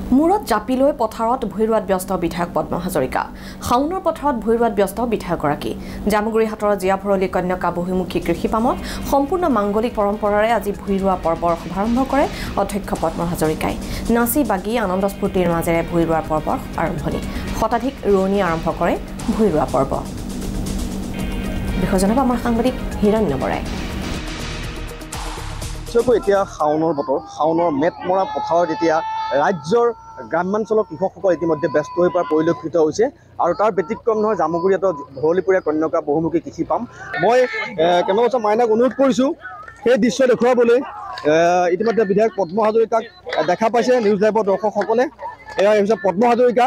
মূৰত জাপি লৈ পথাৰত ভূঁই ৰোৱাত ব্যস্ত বিধায়ক পদ্ম হাজৰিকা শাওনৰ পথাৰত ভূঁই ৰোৱাত ব্যস্ত বিধায়কগৰাকী জামুগুৰি হাটৰ জিয়া ভৰলী কন্যকা বহুমুখী কৃষি পামত সম্পূৰ্ণ মাংগলিক পৰম্পৰাৰে আজি ভূঁই ৰোৱা পৰ্বৰ শুভাৰম্ভ কৰে অধ্যক্ষ পদ্ম হাজৰিকাই নাচি বাগি আনন্দ স্ফূৰ্তিৰ মাজেৰে ভূঁই ৰোৱাৰ পৰ্বৰ আৰম্ভণি শতাধিক ৰোৱনী আৰম্ভ কৰে ভূঁই ৰোৱা পৰ্ব বিষয় জনাব আমাৰ সাংবাদিক হিৰণ্য বৰাই এতিয়া শাওনৰ বতৰ শাওনৰ মেট মৰা পথাৰত এতিয়া ৰাজ্যৰ গ্ৰামাঞ্চলৰ কৃষকসকল ইতিমধ্যে ব্যস্ত হৈ পৰা পৰিলক্ষিত হৈছে আৰু তাৰ ব্যতিক্ৰম নহয় জামুগুৰি হাটৰ ভৰলীপৰীয়া কন্যকা বহুমুখী কৃষি পাম মই কেমেৰা মাইনাক অনুৰোধ কৰিছোঁ সেই দৃশ্য দেখুৱাবলৈ ইতিমধ্যে বিধায়ক পদ্ম হাজৰিকাক দেখা পাইছে নিউজ লাইভৰ দৰ্শকসকলে এয়া হৈছে পদ্ম হাজৰিকা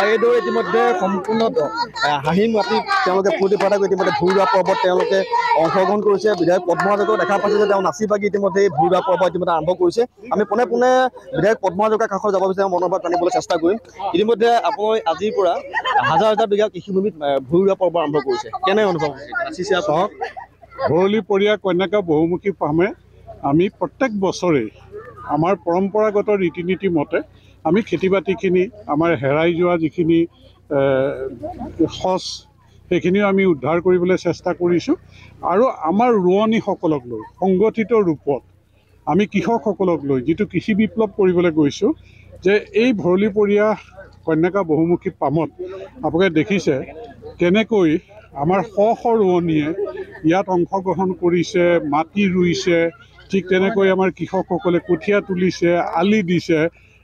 এইদৰে ইতিমধ্যে সম্পূৰ্ণ হাঁহি মাতি তেওঁলোকে ফূৰ্তি ফাৰ্তা কৰি ইতিমধ্যে ভূঁই ৰোৱা পৰ্বত তেওঁলোকে অংশগ্ৰহণ কৰিছে বিধায়ক পদ্ম হাজৰিকাক দেখা পাইছে যে তেওঁ নাচি বাগি ইতিমধ্যে এই ভূঁই ৰোৱা পৰ্ব ইতিমধ্যে আৰম্ভ কৰিছে আমি পোনে পোনে বিধায়ক পদ্ম হাজৰিকাৰ কাষত যাব বিচাৰোঁ মনৰ ভাৱ জানিবলৈ চেষ্টা কৰিম ইতিমধ্যে আপুনি আজিৰ পৰা হাজাৰ হাজাৰ বিঘা কৃষিভূমিত ভূঁই ৰোৱা পৰ্ব আৰম্ভ কৰিছে কেনে অনুভৱ হৈছে চাওক ভৰলীপৰীয়া কন্যকা বহুমুখী পামে আমি প্ৰত্যেক বছৰেই আমাৰ পৰম্পৰাগত ৰীতি নীতি মতে আমি খেতি বাতিখিনি আমাৰ হেৰাই যোৱা যিখিনি সঁচ সেইখিনিও আমি উদ্ধাৰ কৰিবলৈ চেষ্টা কৰিছোঁ আৰু আমাৰ ৰোৱনীসকলক লৈ সংগঠিত ৰূপত আমি কৃষকসকলক লৈ যিটো কৃষি বিপ্লৱ কৰিবলৈ গৈছোঁ যে এই ভৰলীপৰীয়া কন্যকা বহুমুখী পামত আপোনালোকে দেখিছে কেনেকৈ আমাৰ শ শ ৰোৱনীয়ে ইয়াত অংশগ্ৰহণ কৰিছে মাটি ৰুইছে ঠিক তেনেকৈ আমাৰ কৃষকসকলে কঠীয়া তুলিছে আলি দিছে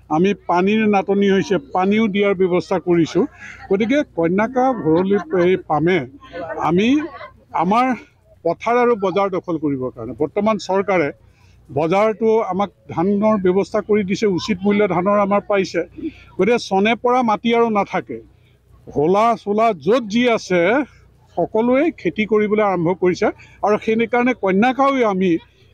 আমি পানীৰ নাটনি হৈছে পানীও দিয়াৰ ব্যৱস্থা কৰিছোঁ গতিকে কন্যকা ভৰলী এই পামে আমি আমাৰ পথাৰ আৰু বজাৰ দখল কৰিবৰ কাৰণে বৰ্তমান চৰকাৰে বজাৰটো আমাক ধানৰ ব্যৱস্থা কৰি দিছে উচিত মূল্য ধানৰ আমাৰ পাইছে গতিকে চনে পৰা মাটি আৰু নাথাকে হোলা চোলা য'ত যি আছে সকলোৱে খেতি কৰিবলৈ আৰম্ভ কৰিছে আৰু সেইকাৰণে কন্যাকাও আমি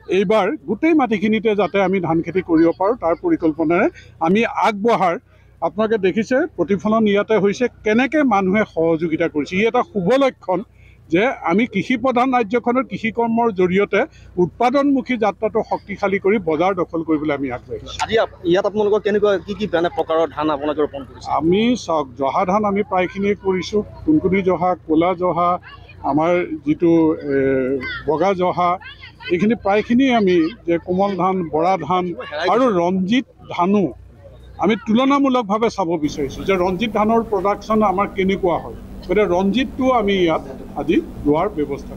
এইবাৰ গোটেই মাটিখিনিতে যাতে আমি ধান খেতি কৰিব পাৰোঁ তাৰ পৰিকল্পনাৰে আমি আগবঢ়াৰ আপোনালোকে দেখিছে প্ৰতিফলন ইয়াতে হৈছে কেনেকৈ মানুহে সহযোগিতা কৰিছে ই এটা শুভ লক্ষণ যে আমি কৃষি প্ৰধান ৰাজ্যখনৰ কৃষি কৰ্মৰ জৰিয়তে উৎপাদনমুখী যাত্ৰাটো শক্তিশালী কৰি বজাৰ দখল কৰিবলৈ আমি আগবাঢ়িছোঁ আজি ইয়াত আপোনালোকৰ কেনেকুৱা কি প্ৰকাৰৰ ধান আপোনালোকে ৰোপণ কৰিছে আমি চাওক জহা ধান আমি প্ৰায়খিনিয়ে কৰিছোঁ কুণকুণী জহা ক'লা জহা আমাৰ যিটো বগা জহা এইখিনি প্ৰায়খিনি আমি যে কোমল ধান বৰা ধান আৰু ৰঞ্জিত ধানো আমি তুলনামূলকভাৱে চাব বিচাৰিছোঁ যে ৰঞ্জিত ধানৰ প্ৰডাকশ্যন আমাৰ কেনেকুৱা হয় গতিকে ৰঞ্জিতটো আমি ইয়াত আজি ৰোৱাৰ ব্যৱস্থা